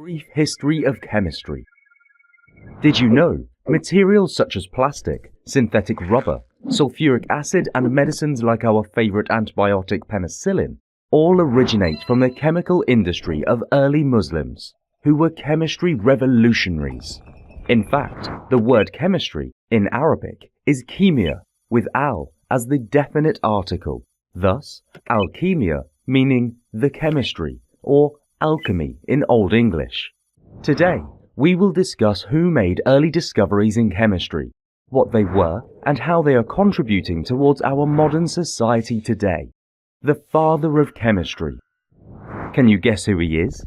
Brief history of chemistry. Did you know materials such as plastic, synthetic rubber, sulfuric acid and medicines like our favorite antibiotic penicillin all originate from the chemical industry of early Muslims, who were chemistry revolutionaries? In fact, the word chemistry in Arabic is kimia, with al as the definite article, thus alchemia meaning the chemistry, or alchemy in Old English. Today, we will discuss who made early discoveries in chemistry, what they were, and how they are contributing towards our modern society today. The father of chemistry. Can you guess who he is?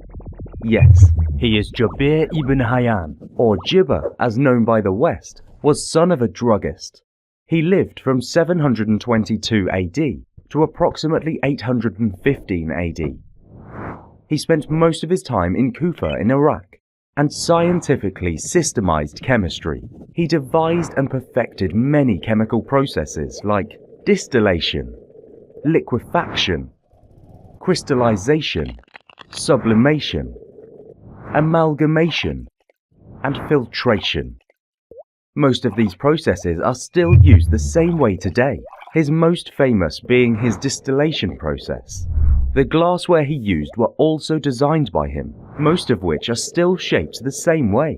Yes, he is Jabir ibn Hayyan, or Jibber as known by the West, was son of a druggist. He lived from 722 AD to approximately 815 AD. He spent most of his time in Kufa in Iraq and scientifically systemized chemistry. He devised and perfected many chemical processes like distillation, liquefaction, crystallization, sublimation, amalgamation, and filtration. Most of these processes are still used the same way today, his most famous being his distillation process. The glassware he used were also designed by him, most of which are still shaped the same way.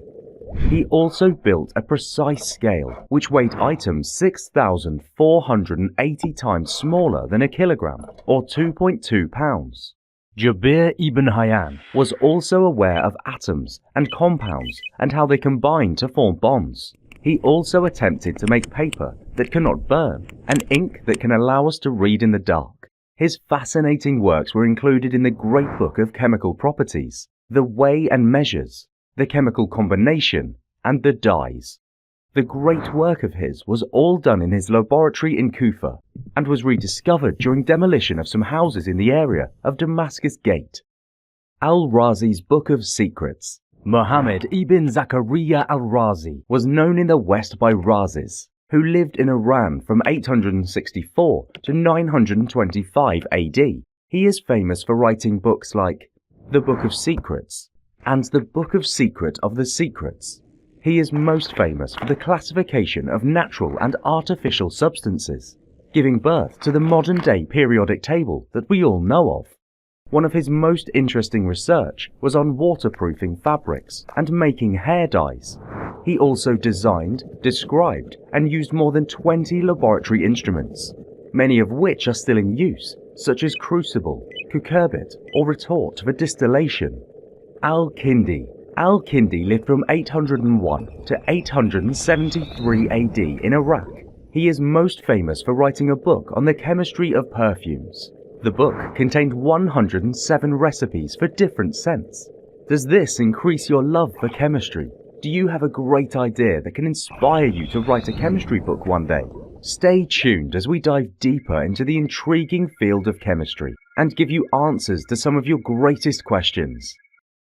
He also built a precise scale which weighed items 6,480 times smaller than a kilogram, or 2.2 pounds. Jabir ibn Hayyan was also aware of atoms and compounds and how they combine to form bonds. He also attempted to make paper that cannot burn and ink that can allow us to read in the dark. His fascinating works were included in the Great Book of Chemical Properties, the Weigh and Measures, the Chemical Combination, and the Dyes. The great work of his was all done in his laboratory in Kufa and was rediscovered during demolition of some houses in the area of Damascus Gate. Al-Razi's Book of Secrets. Muhammad ibn Zakaria al-Razi was known in the West by Razis, who lived in Iran from 864 to 925 AD. He is famous for writing books like The Book of Secrets and The Book of Secret of the Secrets. He is most famous for the classification of natural and artificial substances, giving birth to the modern-day periodic table that we all know of. One of his most interesting research was on waterproofing fabrics and making hair dyes. He also designed, described, and used more than 20 laboratory instruments, many of which are still in use, such as crucible, cucurbit, or retort for distillation. Al-Kindi. Al-Kindi lived from 801 to 873 AD in Iraq. He is most famous for writing a book on the chemistry of perfumes. The book contained 107 recipes for different scents. Does this increase your love for chemistry? Do you have a great idea that can inspire you to write a chemistry book one day? Stay tuned as we dive deeper into the intriguing field of chemistry and give you answers to some of your greatest questions.